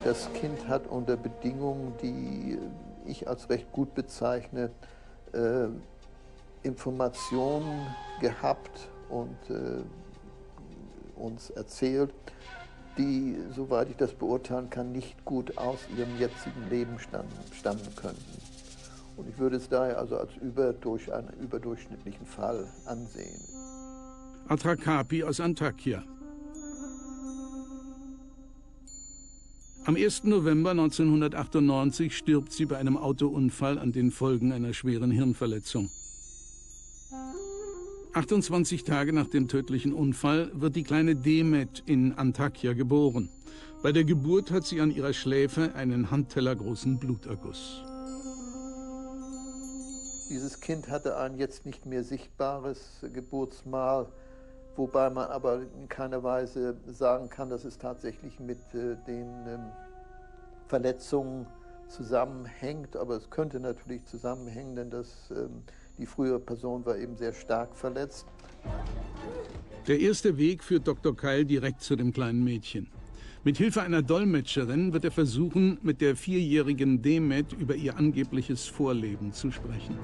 Das Kind hat unter Bedingungen, die ich als recht gut bezeichne, Informationen gehabt und uns erzählt, die, soweit ich das beurteilen kann, nicht gut aus ihrem jetzigen Leben stammen könnten. Und ich würde es daher also als einen überdurchschnittlichen Fall ansehen. Atra Kapi aus Antakya. Am 1. November 1998 stirbt sie bei einem Autounfall an den Folgen einer schweren Hirnverletzung. 28 Tage nach dem tödlichen Unfall wird die kleine Demet in Antakya geboren. Bei der Geburt hat sie an ihrer Schläfe einen handtellergroßen Bluterguss. Dieses Kind hatte ein jetzt nicht mehr sichtbares Geburtsmal, wobei man aber in keiner Weise sagen kann, dass es tatsächlich mit den Verletzungen zusammenhängt. Aber es könnte natürlich zusammenhängen, denn die frühere Person war eben sehr stark verletzt. Der erste Weg führt Dr. Keil direkt zu dem kleinen Mädchen. Mit Hilfe einer Dolmetscherin wird er versuchen, mit der 4-jährigen Demet über ihr angebliches Vorleben zu sprechen.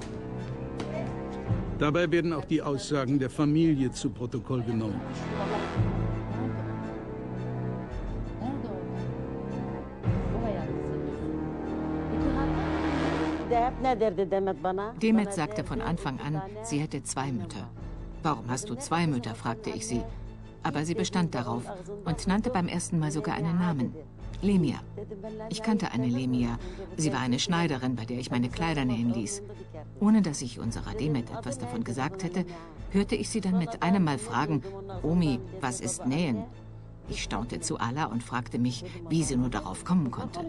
Dabei werden auch die Aussagen der Familie zu Protokoll genommen. Demet sagte von Anfang an, sie hätte 2 Mütter. Warum hast du 2 Mütter, fragte ich sie. Aber sie bestand darauf und nannte beim ersten Mal sogar einen Namen. Lemia. Ich kannte eine Lemia. Sie war eine Schneiderin, bei der ich meine Kleider nähen ließ. Ohne dass ich unserer Demet etwas davon gesagt hätte, hörte ich sie dann mit einem Mal fragen, Omi, was ist Nähen? Ich staunte zu Allah und fragte mich, wie sie nur darauf kommen konnte.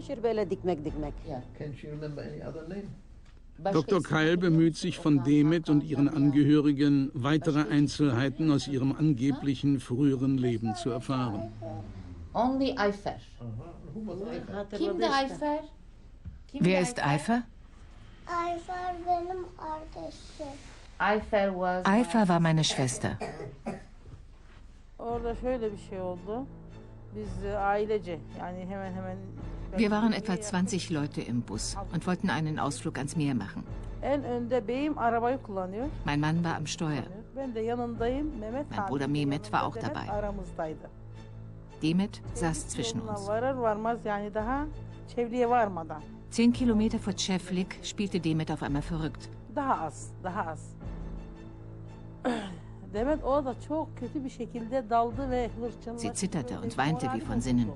Dr. Keil bemüht sich von Demet und ihren Angehörigen, weitere Einzelheiten aus ihrem angeblichen früheren Leben zu erfahren. Wer ist Ayfer? Ayfer war meine Schwester. Wir waren etwa 20 Leute im Bus und wollten einen Ausflug ans Meer machen. Mein Mann war am Steuer. Mein Bruder Mehmet war auch dabei. Demet saß zwischen uns. 10 Kilometer vor Çevlik spielte Demet auf einmal verrückt. Sie zitterte und weinte wie von Sinnen.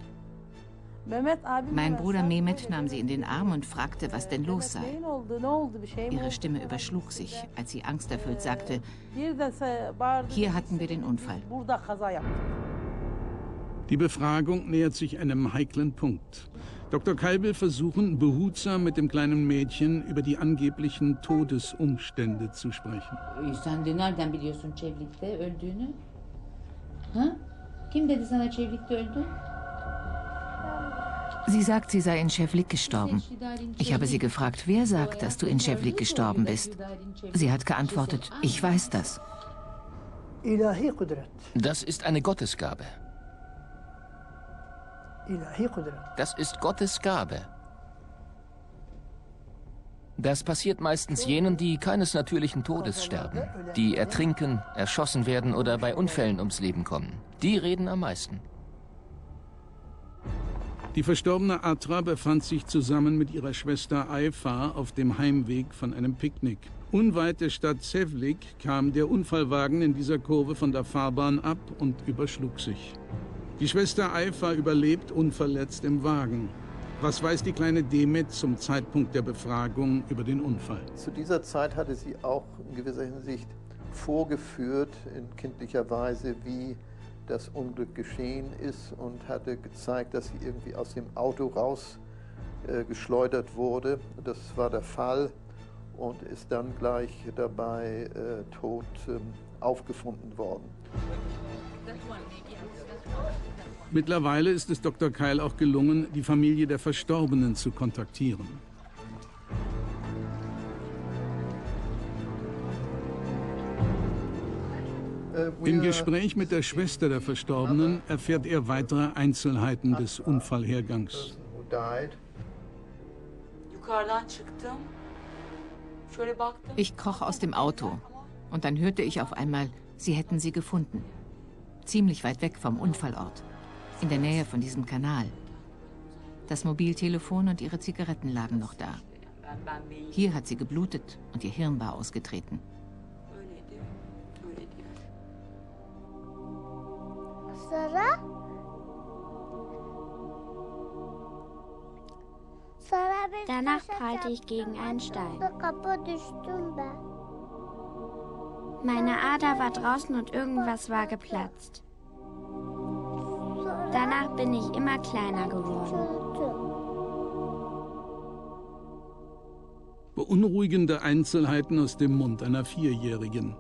Mein Bruder Mehmet nahm sie in den Arm und fragte, was denn los sei. Ihre Stimme überschlug sich, als sie angsterfüllt sagte, hier hatten wir den Unfall. Die Befragung nähert sich einem heiklen Punkt. Dr. Keil will versuchen, behutsam mit dem kleinen Mädchen über die angeblichen Todesumstände zu sprechen. Sen de nereden biliyorsun Çevlik'te öldüğünü? Ha? Kim dedi sana Çevlik'te öldü? Sie sagt, sie sei in Çevlik gestorben. Ich habe sie gefragt, wer sagt, dass du in Çevlik gestorben bist? Sie hat geantwortet, ich weiß das. Das ist eine Gottesgabe. Das ist Gottes Gabe. Das passiert meistens jenen, die keines natürlichen Todes sterben, die ertrinken, erschossen werden oder bei Unfällen ums Leben kommen. Die reden am meisten. Die verstorbene Atra befand sich zusammen mit ihrer Schwester Ayfer auf dem Heimweg von einem Picknick. Unweit der Stadt Çevlik kam der Unfallwagen in dieser Kurve von der Fahrbahn ab und überschlug sich. Die Schwester Ayfer überlebt unverletzt im Wagen. Was weiß die kleine Demet zum Zeitpunkt der Befragung über den Unfall? Zu dieser Zeit hatte sie auch in gewisser Hinsicht vorgeführt, in kindlicher Weise, wie das Unglück geschehen ist und hatte gezeigt, dass sie irgendwie aus dem Auto rausgeschleudert wurde. Das war der Fall und ist dann gleich dabei tot aufgefunden worden. Mittlerweile ist es Dr. Keil auch gelungen, die Familie der Verstorbenen zu kontaktieren. Im Gespräch mit der Schwester der Verstorbenen erfährt er weitere Einzelheiten des Unfallhergangs. died. Yukarıdan çıktım. Şöyle baktım. Ich kroch aus dem Auto und dann hörte ich auf einmal, sie hätten sie gefunden. Ziemlich weit weg vom Unfallort, in der Nähe von diesem Kanal. Das Mobiltelefon und ihre Zigaretten lagen noch da. Hier hat sie geblutet und ihr Hirn war ausgetreten. Danach prallte ich gegen einen Stein. Meine Ader war draußen und irgendwas war geplatzt. Danach bin ich immer kleiner geworden. Beunruhigende Einzelheiten aus dem Mund einer Vierjährigen.